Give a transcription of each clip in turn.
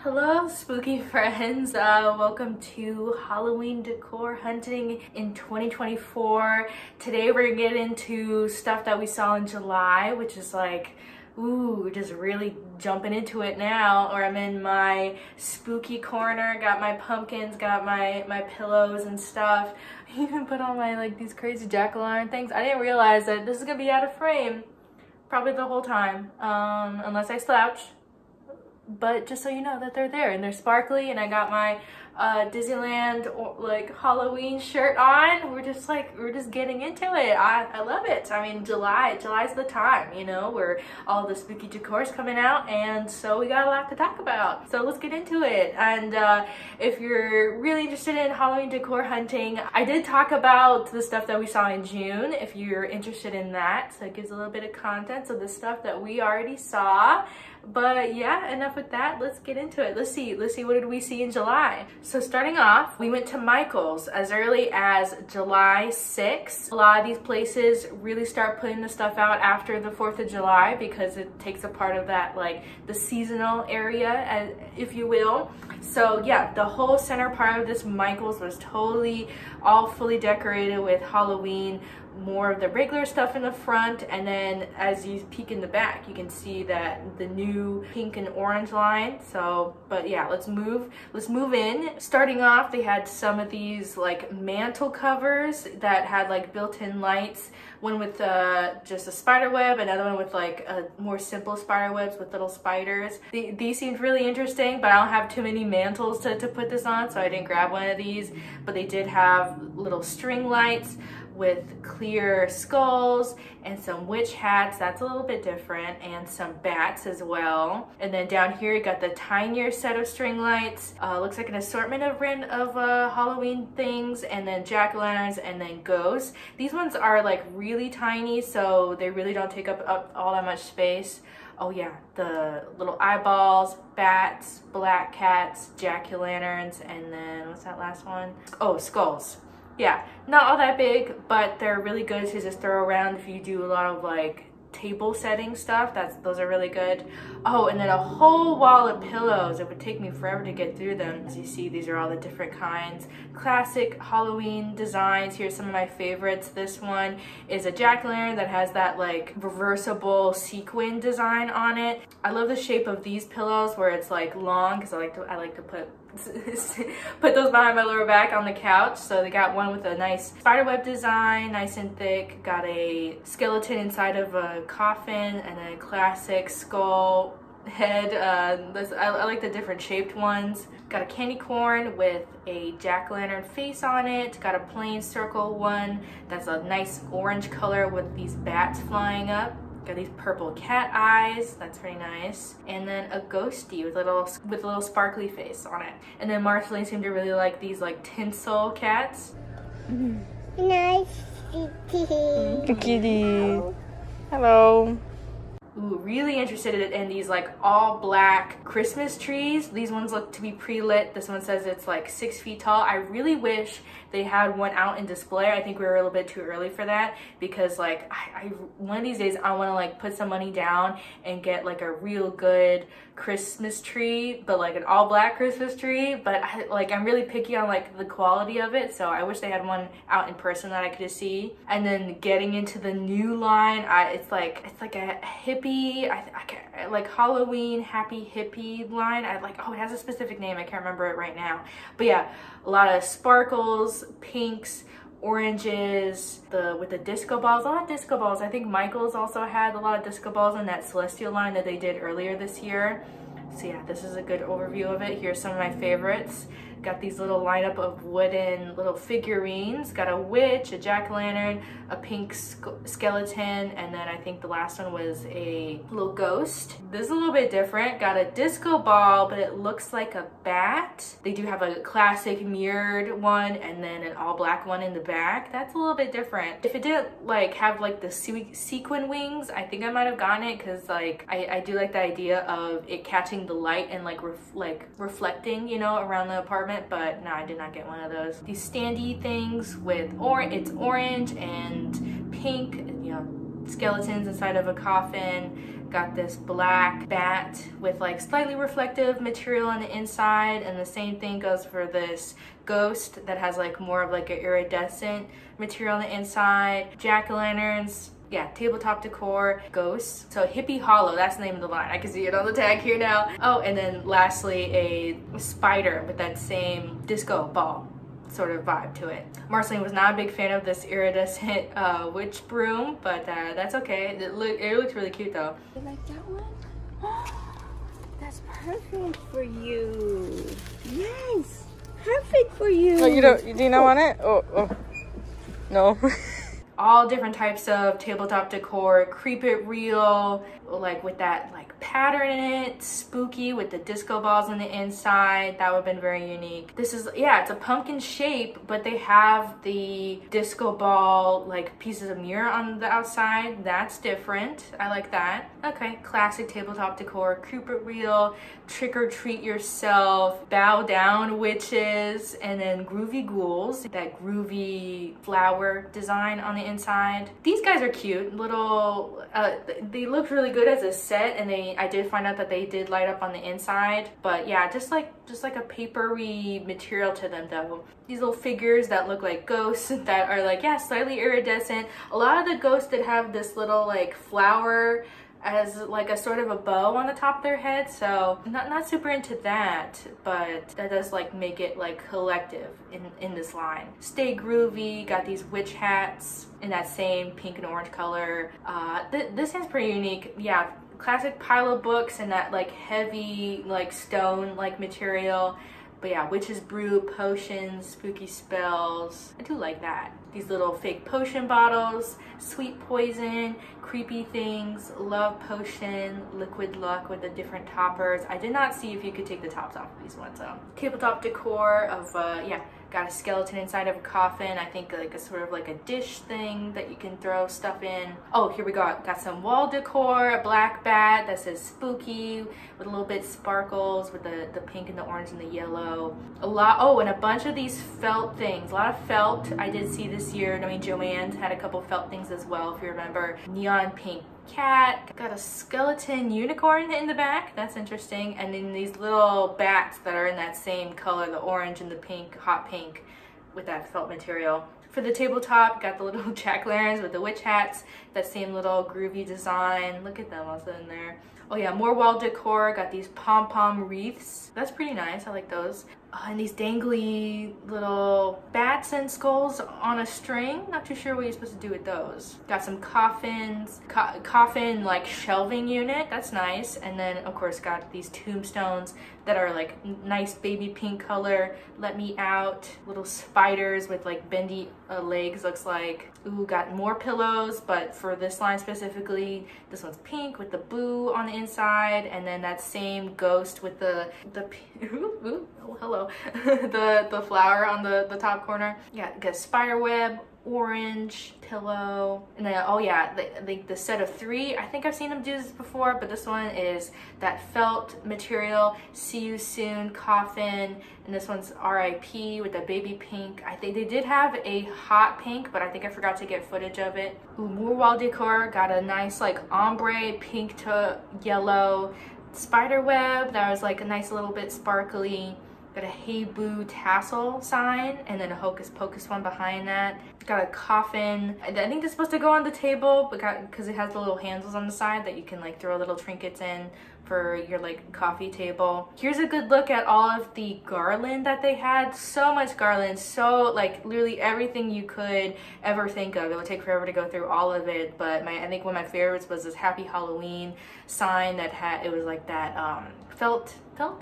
Hello spooky friends, welcome to Halloween decor hunting in 2024. Today we're gonna get into stuff that we saw in July, which is like, ooh, just really jumping into it now. Or I'm in my spooky corner, got my pumpkins, got my pillows and stuff. I even put on my these crazy jack-o'-lantern things. I didn't realize that this is gonna be out of frame probably the whole time, unless I slouch. But just so you know that they're there and they're sparkly, and I got my Disneyland Halloween shirt on. We're just getting into it. I love it. I mean, July's the time, you know, where all the spooky decor is coming out, and so we got a lot to talk about. So let's get into it. And if you're really interested in Halloween decor hunting, I did talk about the stuff that we saw in June, if you're interested in that. So it gives a little bit of content of the stuff that we already saw. But yeah, enough with that. Let's get into it. Let's see what did we see in July. So starting off, we went to Michael's as early as July 6th. A lot of these places really start putting the stuff out after the 4th of July because it takes a part of that, the seasonal area, if you will. So yeah, the whole center part of this Michael's was totally all fully decorated with Halloween. More of the regular stuff in the front, and then as you peek in the back you can see that the new pink and orange line. So but yeah, let's move in. Starting off, they had some of these mantle covers that had built-in lights, one with just a spider web, another one with a more simple spider webs with little spiders. These seemed really interesting, but I don't have too many mantles to put this on, so I didn't grab one of these. But they did have little string lights with clear skulls and some witch hats. That's a little bit different, and some bats as well. And then down here you got the tinier set of string lights. Looks like an assortment of Halloween things, and then jack-o'-lanterns, and then ghosts. These ones are really tiny, so they really don't take up all that much space. Oh yeah, the little eyeballs, bats, black cats, jack-o'-lanterns, and then what's that last one? Oh, skulls. Yeah, not all that big, but they're really good to just throw around if you do a lot of table setting stuff. Those are really good. Oh, and then a whole wall of pillows. It would take me forever to get through them. As you see, these are all the different kinds. Classic Halloween designs. Here's some of my favorites. This one is a jack-o'-lantern that has that reversible sequin design on it. I love the shape of these pillows where it's long, because I like to put those behind my lower back on the couch. So they got one with a nice spiderweb design, nice and thick. Got a skeleton inside of a coffin, and a classic skull head. I like the different shaped ones. Got a candy corn with a jack-o'-lantern face on it. Got a plain circle one that's a nice orange color with these bats flying up. Got these purple cat eyes, that's pretty nice. And then a ghosty with a little sparkly face on it. And then Marceline seemed to really like these tinsel cats. Nice kitty. Hello. Ooh, really interested in these all black Christmas trees. These ones look to be pre-lit. This one says it's 6 feet tall. I really wish they had one out in display. I think we were a little bit too early for that, because one of these days I want to put some money down and get a real good Christmas tree, but an all black Christmas tree. But I'm really picky on the quality of it, so I wish they had one out in person that I could see. And then getting into the new line, it's like a hippie, Halloween happy hippie line. Oh, it has a specific name, I can't remember it right now. But yeah, a lot of sparkles, pinks, oranges, with the disco balls, a lot of disco balls. I think Michael's also had a lot of disco balls in that Celestial line that they did earlier this year. So yeah, this is a good overview of it. Here's some of my favorites. Got these little lineup of wooden little figurines. Got a witch, a jack-o'-lantern, a pink skeleton, and then I think the last one was a little ghost. This is a little bit different. Got a disco ball, but it looks like a bat. They do have a classic mirrored one, and then an all black one in the back. That's a little bit different. If it didn't have the sequin wings, I think I might have gotten it, because I do like the idea of it catching the light and reflecting, you know, around the apartment. But no, I did not get one of those. These standee things with it's orange and pink, you know, skeletons inside of a coffin. got this black bat with like slightly reflective material on the inside, and the same thing goes for this ghost that has like more of like an iridescent material on the inside. Jack-o'-lanterns, yeah, tabletop decor, ghosts. So Hippie Hollow, that's the name of the line. I can see it on the tag here now. Oh, and then lastly, a spider with that same disco ball sort of vibe to it. Marceline was not a big fan of this iridescent witch broom, but that's okay. It looks really cute though. You like that one? Oh, that's perfect for you. Yes, perfect for you. Oh, do you not want it? Oh, no. All different types of tabletop decor, creep it real, like with that like pattern in it, spooky with the disco balls on the inside. That would have been very unique. This is, yeah, it's a pumpkin shape, but they have the disco ball like pieces of mirror on the outside. That's different. I like that. Okay, classic tabletop decor, creep it real, trick or treat yourself, bow down witches, and then groovy ghouls. That groovy flower design on the inside. These guys are cute. Little, they look really good as a set, and I did find out that they did light up on the inside. But yeah, just like a papery material to them though. These little figures that look like ghosts that are like, yeah, slightly iridescent. A lot of the ghosts that have this little like flower as like a sort of a bow on the top of their head, so not super into that, but that does like make it like collective in this line. Stay groovy, got these witch hats in that same pink and orange color. This is pretty unique. Yeah, classic pile of books and that like heavy like stone like material. But yeah, witch's brew, potions, spooky spells. I do like that. These little fake potion bottles, sweet poison, creepy things, love potion, liquid luck with the different toppers. I did not see if you could take the tops off of these ones though. Tabletop decor of, yeah, got a skeleton inside of a coffin. I think like a sort of like a dish thing that you can throw stuff in. Oh, here we go. Got some wall decor, a black bat that says spooky with a little bit sparkles with the pink and the orange and the yellow. Oh, and a bunch of these felt things. A lot of felt I did see this year. I mean, Joann's had a couple felt things as well, if you remember. Neon pink cat, got a skeleton unicorn in the back. That's interesting. And then these little bats that are in that same color, the orange and the pink, hot pink with that felt material. For the tabletop, got the little jack-o'-lanterns with the witch hats, that same little groovy design. Look at them also in there. Oh yeah, more wall decor, got these pom-pom wreaths. That's pretty nice, I like those. And these dangly little bats and skulls on a string. Not too sure what you're supposed to do with those. Got some coffins, coffin like shelving unit, that's nice. And then of course got these tombstones that are like nice baby pink color. Let me out. Little spiders with like bendy legs, looks like. Ooh, got more pillows, but for this line specifically, this one's pink with the boo on the inside, and then that same ghost with the ooh, oh hello, the flower on the top corner. Yeah, got a spider web, orange pillow, and then oh yeah, the set of 3. I think I've seen them do this before, but this one is that felt material, see you soon coffin, and this one's RIP with the baby pink. I think they did have a hot pink, but I think I forgot to get footage of it. Ooh, more wall decor, got a nice like ombre pink to yellow spider web that was like a nice little bit sparkly. Got a Hey Boo tassel sign, and then a Hocus Pocus one behind that. Got a coffin. I think it's supposed to go on the table, but because it has the little handles on the side that you can like throw little trinkets in for your like coffee table. Here's a good look at all of the garland that they had. So much garland, so like literally everything you could ever think of. It would take forever to go through all of it, but I think one of my favorites was this Happy Halloween sign that had, it was like that felt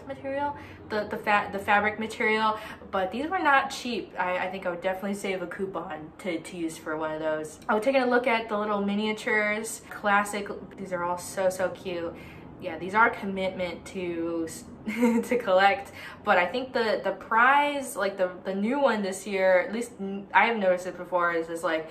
material, the fabric material, but these were not cheap. I think I would definitely save a coupon to use for one of those. I was taking a look at the little miniatures, classic. These are all so cute. Yeah, these are a commitment to to collect, but I think the prize, like the new one this year, at least I have noticed it before, is this like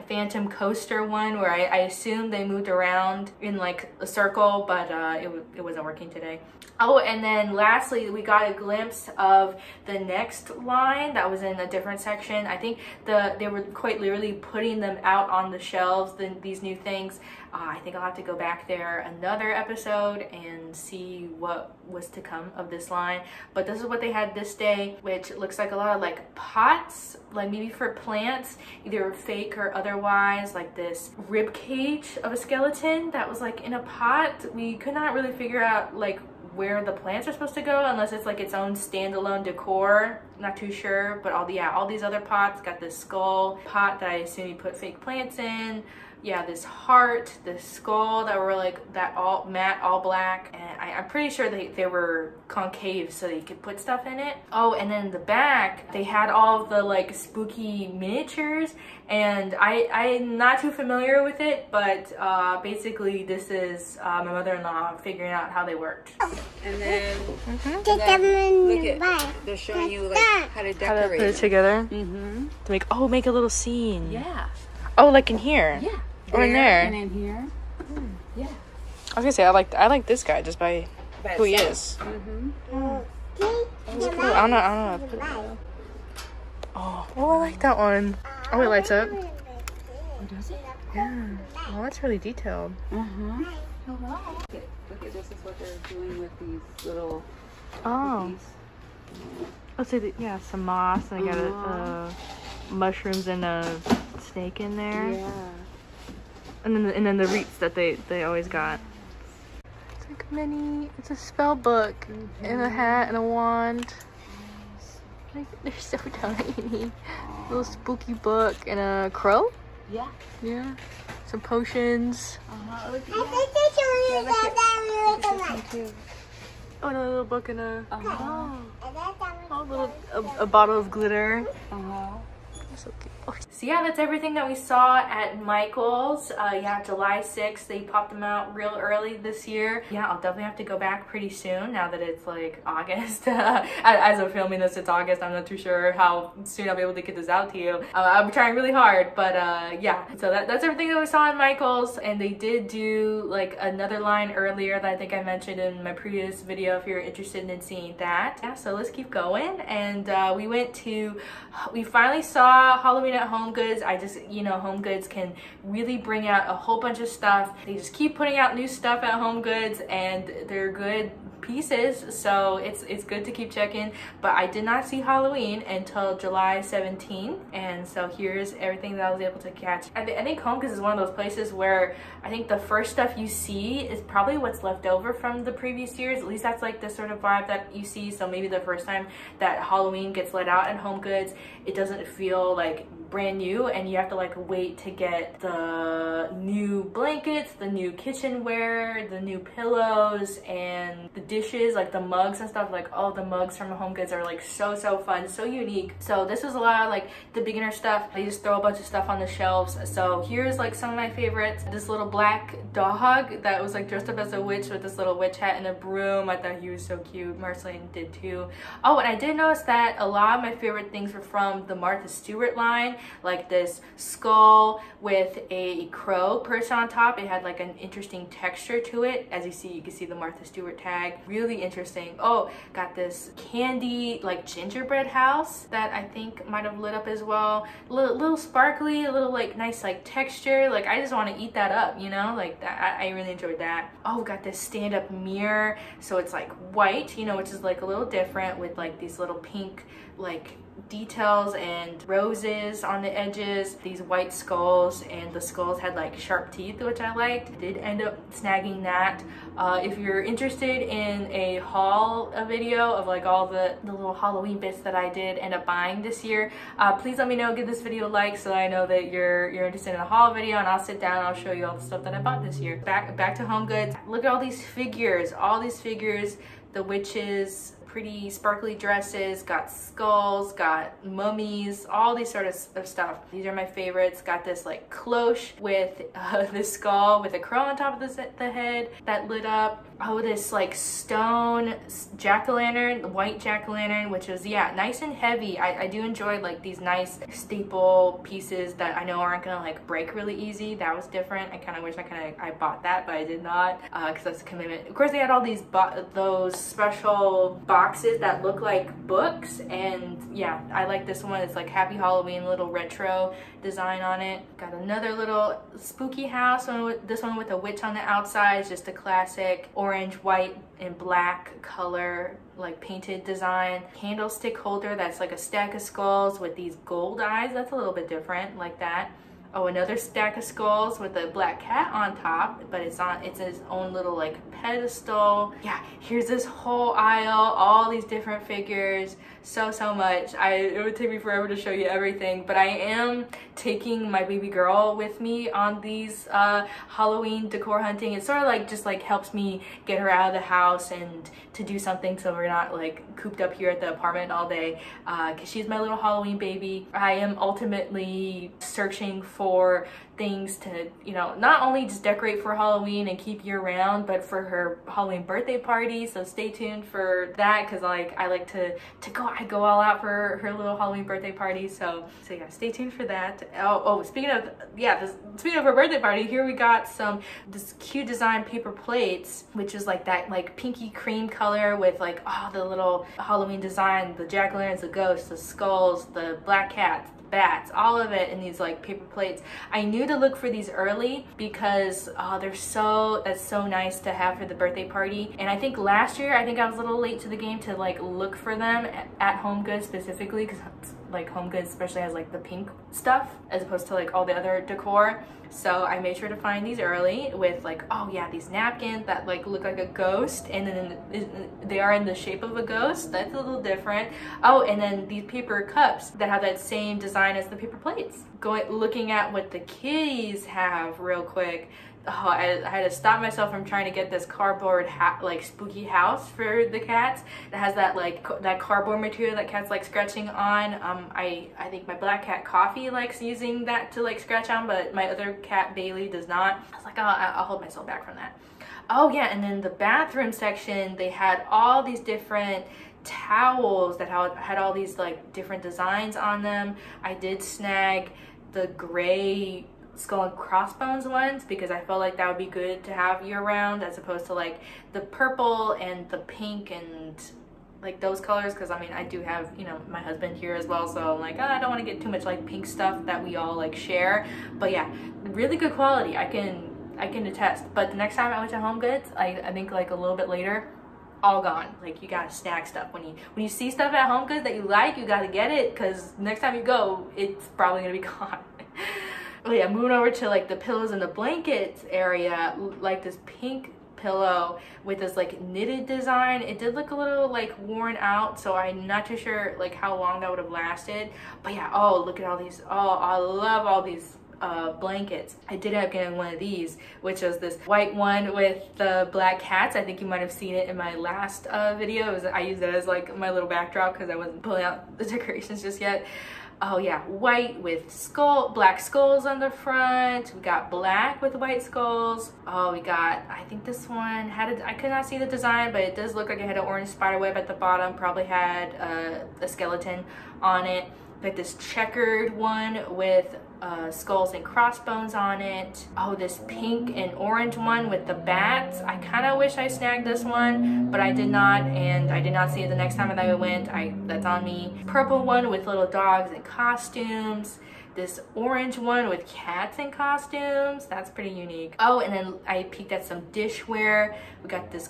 phantom coaster one where I assume they moved around in like a circle, but it wasn't working today. Oh, and then lastly, we got a glimpse of the next line that was in a different section. I think they were quite literally putting them out on the shelves, these new things. I think I'll have to go back there another episode and see what was to come of this line. But this is what they had this day, which looks like a lot of like pots, like maybe for plants, either fake or otherwise, like this rib cage of a skeleton that was like in a pot. We could not really figure out like where the plants are supposed to go unless it's like its own standalone decor. Not too sure, but all these other pots got this skull pot that I assume you put fake plants in. Yeah, this heart, this skull that were like that all matte, all black, and I'm pretty sure they were concave so that you could put stuff in it. Oh, and then in the back they had all of the like spooky miniatures, and I'm not too familiar with it, but basically this is my mother-in-law figuring out how they worked. And then, look at, they're showing you like how to decorate. How to put it together? Mm-hmm. To make a little scene. Yeah. Oh, like in here? Yeah. Or in there? And in here. Yeah. I was gonna say I like this guy just by who he is. Mm-hmm. That's cool. I don't know. Oh, I like that one. Oh, it lights up. Does it? Yeah. Oh, that's really detailed. Uh-huh. Look at this is what they're doing with these little Oh. cookies. Let's see. Yeah, some moss, and I got mushrooms and a snake in there. Yeah. And then the wreaths that they always got. It's like a mini. It's a spell book and a hat and a wand. Like they're so tiny. Little spooky book and a crow. Yeah. Yeah. Some potions. Uh-huh. Oh, and a little book and a Uh-huh. a bottle of glitter. Uh-huh. So cute. Oh, So yeah, that's everything that we saw at Michael's. Yeah, July 6th, they popped them out real early this year. Yeah, I'll definitely have to go back pretty soon now that it's like August. As of filming this, it's August. I'm not too sure how soon I'll be able to get this out to you. I'm trying really hard, but yeah. So that's everything that we saw at Michael's, and they did do like another line earlier that I think I mentioned in my previous video if you're interested in seeing that. Yeah, so let's keep going. And we finally saw Halloween at Home Goods. I just, you know, Home Goods can really bring out a whole bunch of stuff. They just keep putting out new stuff at Home Goods, and they're good pieces, so it's good to keep checking. But I did not see Halloween until July 17th, and so here's everything that I was able to catch. I think Home Goods is one of those places where I think the first stuff you see is probably what's left over from the previous years. At least that's like the sort of vibe that you see. So maybe the first time that Halloween gets let out at Home Goods, it doesn't feel like brand new, and you have to like wait to get the new blankets, the new kitchenware, the new pillows, and the dishes, like the mugs and stuff. Like, oh, the mugs from Home Goods are like so fun, so unique. So this was a lot of like the beginner stuff. They just throw a bunch of stuff on the shelves. So here's like some of my favorites. This little black dog that was like dressed up as a witch with this little witch hat and a broom. I thought he was so cute. Marceline did too. Oh, and I did notice that a lot of my favorite things were from the Martha Stewart line, like this skull with a crow perched on top. It had like an interesting texture to it. As you see, you can see the Martha Stewart tag. Really interesting. Oh, got this candy like gingerbread house that I think might have lit up as well. Little sparkly, a little like nice like texture. Like I just want to eat that up, you know, like that. I really enjoyed that. Oh, got this stand-up mirror. So it's like white, you know, which is like a little different with like these little pink like details and roses on the edges, these white skulls, and the skulls had like sharp teeth, which I liked. Did end up snagging that. If you're interested in a haul video of like all the little Halloween bits that I did end up buying this year, please let me know. Give this video a like so I know that you're interested in a haul video, and I'll sit down and I'll show you all the stuff that I bought this year. Back to Home Goods. Look at all these figures, the witches, pretty sparkly dresses, got skulls, got mummies, all these sort of stuff. These are my favorites. Got this like cloche with this skull with a crow on top of the head that lit up. Oh, this like stone jack-o'-lantern, the white jack-o'-lantern, which was, yeah, nice and heavy. I do enjoy like these nice staple pieces that I know aren't gonna like break really easy. That was different. I kind of wish I bought that, but I did not, because that's a commitment. Of course, they had all these those special boxes that look like books, and yeah, I like this one. It's like Happy Halloween, little retro design on it. Got another little spooky house, this one with a witch on the outside. It's just a classic orange, white, and black color, like painted design. Candlestick holder that's like a stack of skulls with these gold eyes. That's a little bit different, like that. Oh, another stack of skulls with a black cat on top, but it's its own little like pedestal. Yeah, here's this whole aisle, all these different figures, so much. It would take me forever to show you everything, but I am taking my baby girl with me on these Halloween decor hunting. It sort of like just like helps me get her out of the house and to do something so we're not like cooped up here at the apartment all day, because she's my little Halloween baby. I am ultimately searching for things to, you know, not only just decorate for Halloween and keep year round, but for her Halloween birthday party. So stay tuned for that, because like I like to go all out for her little Halloween birthday party. So yeah, stay tuned for that. Speaking of her birthday party, here we got this cute design paper plates, which is like that like pinky cream color with like all the little Halloween design, the jack-o'-lanterns, the ghosts, the skulls, the black cats, bats, all of it in these like paper plates. I knew to look for these early because that's so nice to have for the birthday party. And I think last year, I was a little late to the game to like look for them at HomeGoods specifically, because like HomeGoods especially has like the pink stuff as opposed to like all the other decor. So I made sure to find these early with like, oh yeah, these napkins that like look like a ghost, and then they are in the shape of a ghost. That's a little different. Oh, and then these paper cups that have that same design as the paper plates. Looking at what the kitties have real quick. Oh, I had to stop myself from trying to get this cardboard like spooky house for the cats that has that like that cardboard material that cats like scratching on. I think my black cat Coffee likes using that to like scratch on, but my other cat Bailey does not. I was like, oh, I'll hold myself back from that. Oh yeah, and then the bathroom section, they had all these different towels that had all these like different designs on them. I did snag the gray skull and crossbones ones because I felt like that would be good to have year round, as opposed to like the purple and the pink and like those colors, because I mean I do have, you know, my husband here as well, so I'm like, I don't want to get too much like pink stuff that we all like share. But yeah, really good quality, I can attest. But the next time I went to HomeGoods, I think like a little bit later, all gone. Like, you gotta snag stuff when you see stuff at HomeGoods that you like, you gotta get it, because next time you go, it's probably gonna be gone. Oh yeah, moving over to like the pillows and the blankets area, like this pink pillow with this like knitted design. It did look a little like worn out, so I'm not too sure like how long that would have lasted. But yeah, oh, look at all these. Oh, I love all these blankets. I did end up getting one of these, which was this white one with the black cats. I think you might have seen it in my last video. I used it as like my little backdrop because I wasn't pulling out the decorations just yet. Oh yeah, white with black skulls on the front. We got black with white skulls. Oh, we got, I think this one I could not see the design, but it does look like it had an orange spider web at the bottom. Probably had a skeleton on it. Like this checkered one with skulls and crossbones on it. Oh, this pink and orange one with the bats. I kind of wish I snagged this one, but I did not, and I did not see it the next time that I went. That's on me. Purple one with little dogs and costumes. This orange one with cats in costumes. That's pretty unique. Oh, and then I peeked at some dishware. We got this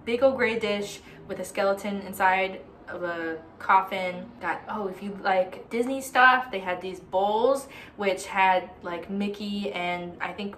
big old gray dish with a skeleton inside of a coffin. Got, oh, if you like Disney stuff, they had these bowls which had like Mickey, and I think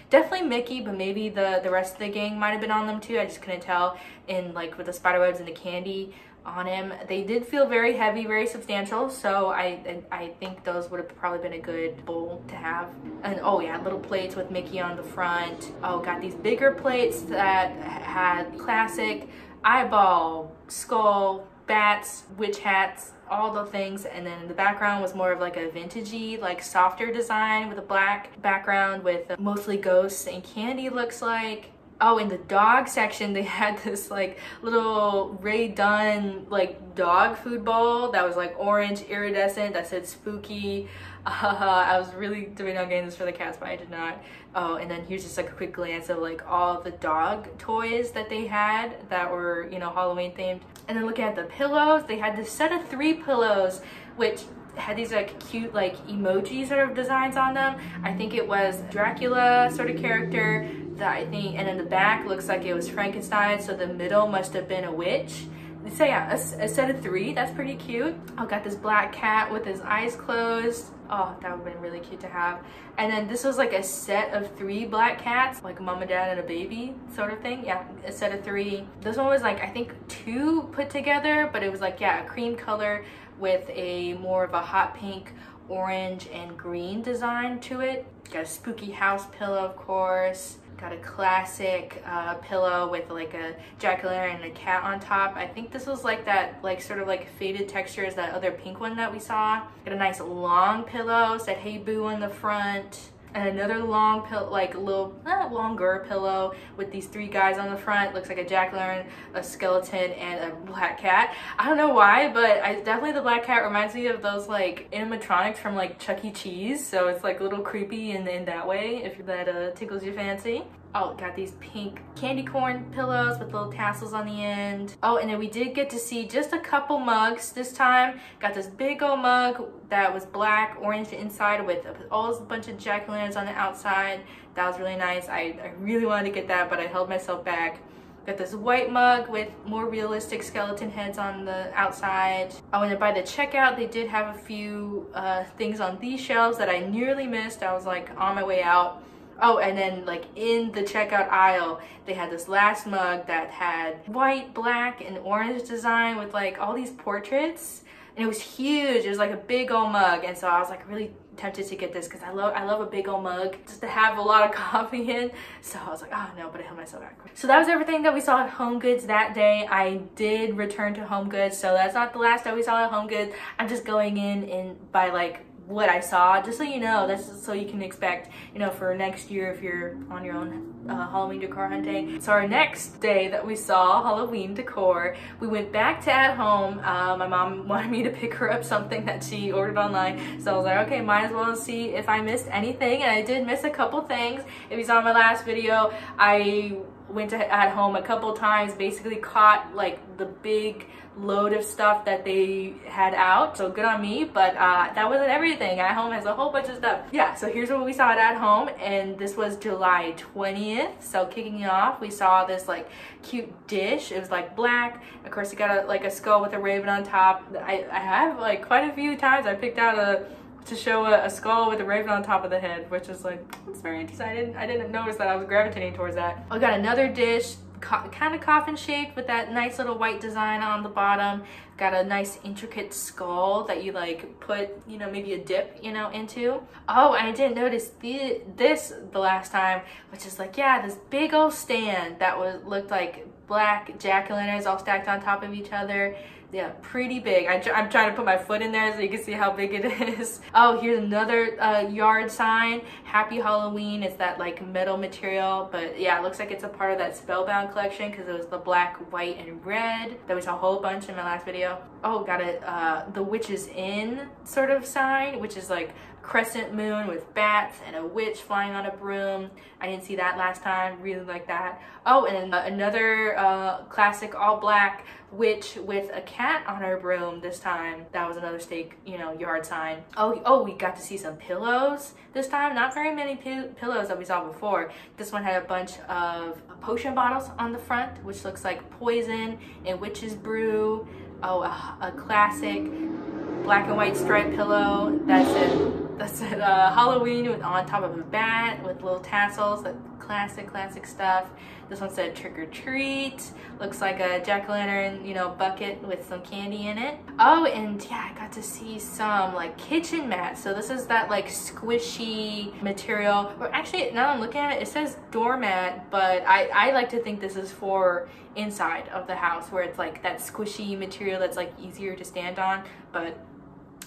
definitely Mickey, but maybe the rest of the gang might have been on them too. I just couldn't tell, in like with the spider webs and the candy on him. They did feel very heavy, very substantial, so I think those would have probably been a good bowl to have. And oh yeah, little plates with Mickey on the front. Oh, got these bigger plates that had classic eyeball, skull, bats, witch hats, all the things. And then the background was more of like a vintagey, like softer design with a black background with mostly ghosts and candy, looks like. Oh, in the dog section, they had this like little Ray Dunn like dog food bowl that was like orange iridescent that said spooky. I was really debating on getting this for the cats, but I did not. Oh, and then here's just like a quick glance of like all the dog toys that they had that were, you know, Halloween themed. And then looking at the pillows, they had this set of 3 pillows, which had these like cute like emoji sort of designs on them. I think it was Dracula sort of character that I think, and then the back looks like it was Frankenstein, so the middle must have been a witch. So yeah, a set of 3, that's pretty cute. I got this black cat with his eyes closed. Oh, that would have been really cute to have. And then this was like a set of 3 black cats, like a mom and dad and a baby sort of thing. Yeah, a set of 3. This one was like, I think 2 put together, but it was like, yeah, a cream color with a more of a hot pink, orange, and green design to it. Got a spooky house pillow, of course. Got a classic pillow with like a jack-o'-lantern and a cat on top. I think this was like that, like sort of like faded texture as that other pink one that we saw. Got a nice long pillow, said "Hey Boo" on the front. And another long pillow, like a little, longer pillow with these 3 guys on the front. Looks like a jack-o'-lantern, a skeleton, and a black cat. I don't know why, but definitely the black cat reminds me of those like animatronics from like Chuck E. Cheese. So it's like a little creepy in that way, if that tickles your fancy. Oh, got these pink candy corn pillows with little tassels on the end. Oh, and then we did get to see just a couple mugs this time. Got this big old mug that was black, orange inside with a bunch of jack-o'-lanterns on the outside. That was really nice. I really wanted to get that, but I held myself back. Got this white mug with more realistic skeleton heads on the outside. Oh, and then by the checkout, they did have a few things on these shelves that I nearly missed. I was like on my way out. Oh, and then like in the checkout aisle, they had this last mug that had white, black, and orange design with like all these portraits. And it was huge. It was like a big old mug. And so I was like really tempted to get this because I love a big old mug just to have a lot of coffee in. So I was like, oh no, but I held myself back. So that was everything that we saw at Home Goods that day. I did return to Home Goods, so that's not the last that we saw at Home Goods. I'm just going in by like what I saw, just so you know. That's just so you can expect, you know, for next year if you're on your own Halloween decor hunting. So our next day that we saw Halloween decor, we went back to At Home. My mom wanted me to pick her up something that she ordered online, so I was like, okay, might as well see if I missed anything. And I did miss a couple things. If you saw my last video, I went to At Home a couple times, basically caught like the big load of stuff that they had out, so good on me. But that wasn't everything. At Home has a whole bunch of stuff. Yeah, so here's what we saw at Home, and this was July 20th. So kicking it off, we saw this like cute dish. It was like black, of course it got like a skull with a raven on top. I have like quite a few times I picked out to show a skull with a raven on top of the head, which is like, it's very interesting. I didn't notice that I was gravitating towards that. I got another dish, kind of coffin shaped with that nice little white design on the bottom. Got a nice intricate skull that you like put, you know, maybe a dip, you know, into. Oh, and I didn't notice this the last time, which is like, yeah, this big old stand that looked like black jack-o'-lanterns all stacked on top of each other. Yeah, pretty big. I'm trying to put my foot in there so you can see how big it is. Oh, here's another yard sign. Happy Halloween. It's that like metal material, but yeah, it looks like it's a part of that Spellbound collection because it was the black, white, and red that we saw a whole bunch in my last video. Oh, got it. The Witch's Inn sort of sign, which is like crescent moon with bats and a witch flying on a broom. I didn't see that last time. Really like that. Oh, and another classic all black witch with a cat on her broom this time. That was another stake, you know, yard sign. Oh, we got to see some pillows this time. Not very many pillows that we saw before. This one had a bunch of potion bottles on the front, which looks like poison and witch's brew. Oh, a classic black and white striped pillow. That's it. Halloween on top of a bat with little tassels. That classic stuff. This one said trick or treat. Looks like a jack-o'-lantern, you know, bucket with some candy in it. Oh, and yeah, I got to see some like kitchen mats. So this is that like squishy material. Or actually, now I'm looking at it, it says doormat, but I like to think this is for inside of the house where it's like that squishy material that's like easier to stand on. But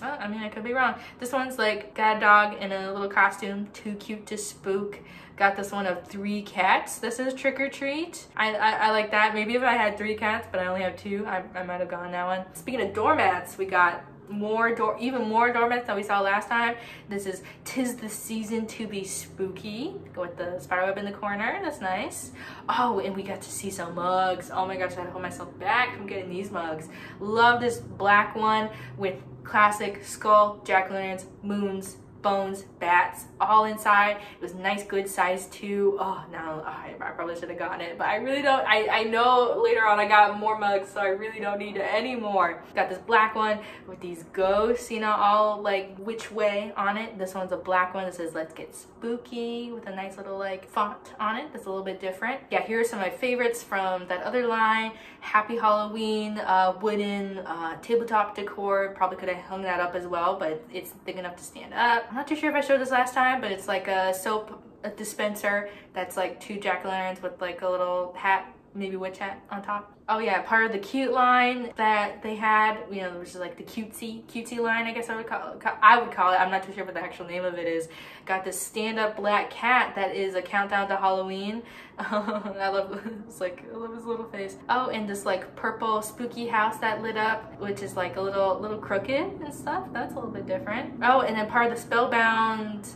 Well, I mean, I could be wrong. This one's like got a dog in a little costume, too cute to spook. Got this one of 3 cats. This is Trick or Treat. I like that. Maybe if I had 3 cats, but I only have 2, I might have gone that one. Speaking of doormats, we got even more doormats that we saw last time. This is 'Tis the Season to Be Spooky. Go with the spider web in the corner. That's nice. Oh, and we got to see some mugs. Oh my gosh, I had to hold myself back from getting these mugs. Love this black one with classic skull, jack-o'-lanterns, moons, bones, bats, all inside. It was nice, good size too. Oh, no, I probably should have gotten it, but I really don't. I know later on I got more mugs, so I really don't need any more. Got this black one with these ghosts, you know, all like which way on it. This one's a black one that says "Let's Get Spooky" with a nice little like font on it that's a little bit different. Yeah, here are some of my favorites from that other line. Happy Halloween wooden tabletop decor. Probably could have hung that up as well, but it's big enough to stand up. I'm not too sure if I showed this last time, but it's like a soap dispenser that's like 2 jack-o'-lanterns with like a little hat, maybe witch hat on top. Oh yeah, part of the cute line that they had, you know, which is like the cutesy line, I guess I would call it. I'm not too sure what the actual name of it is. Got this stand-up black cat that is a countdown to Halloween. I love his little face. Oh, and this like purple spooky house that lit up, which is like a little crooked and stuff. That's a little bit different. Oh, and then part of the Spellbound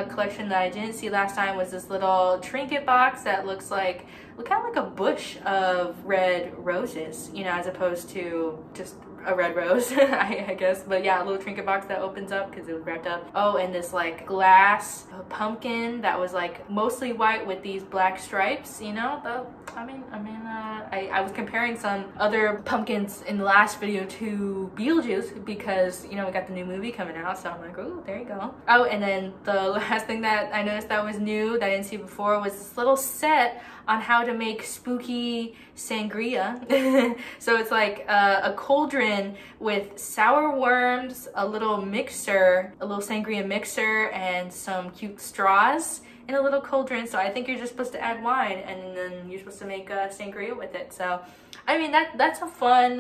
collection that I didn't see last time was this little trinket box that looks kind of like a bush of red roses, you know, as opposed to just a red rose, I guess. But yeah, a little trinket box that opens up because it was wrapped up. Oh, and this like glass pumpkin that was like mostly white with these black stripes, you know. I was comparing some other pumpkins in the last video to Beetlejuice because, you know, we got the new movie coming out, so I'm like, oh, there you go. Oh, and then the last thing that I noticed that was new that I didn't see before was this little set on how to make spooky sangria. So it's like a cauldron with sour worms, a little sangria mixer, and some cute straws in a little cauldron. So I think you're just supposed to add wine and then you're supposed to make sangria with it. So I mean, that's a fun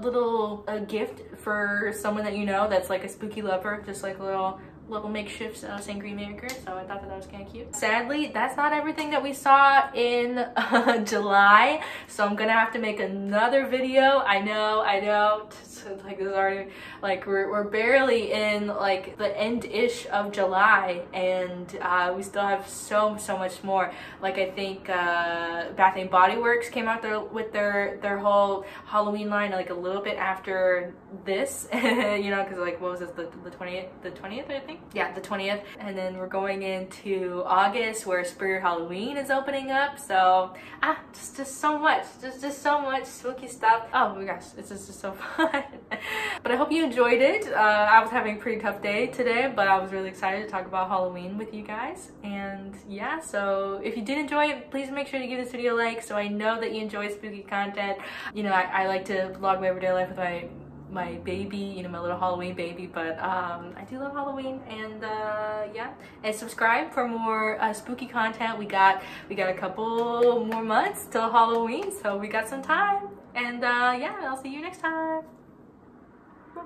little gift for someone that you know that's like a spooky lover, just like a little makeshift sangria maker. So I thought that was kind of cute. Sadly, that's not everything that we saw in July, so I'm gonna have to make another video. I know like this is already like we're barely in like the end-ish of July, and we still have so much more. Like I think Bath and Body Works came out with their whole Halloween line like a little bit after this, you know, because like what was this, the 20th I think. Yeah, the 20th. And then we're going into August where Spirit Halloween is opening up. So just so much spooky stuff. Oh my gosh, it's just so fun. But I hope you enjoyed it. I was having a pretty tough day today, but I was really excited to talk about Halloween with you guys. And yeah, so if you did enjoy it, please make sure to give this video a like so I know that you enjoy spooky content. You know, I like to vlog my everyday life with my baby, you know, my little Halloween baby, but I do love Halloween. And yeah, and subscribe for more spooky content. We got a couple more months till Halloween, so we got some time. And yeah, I'll see you next time. Bye.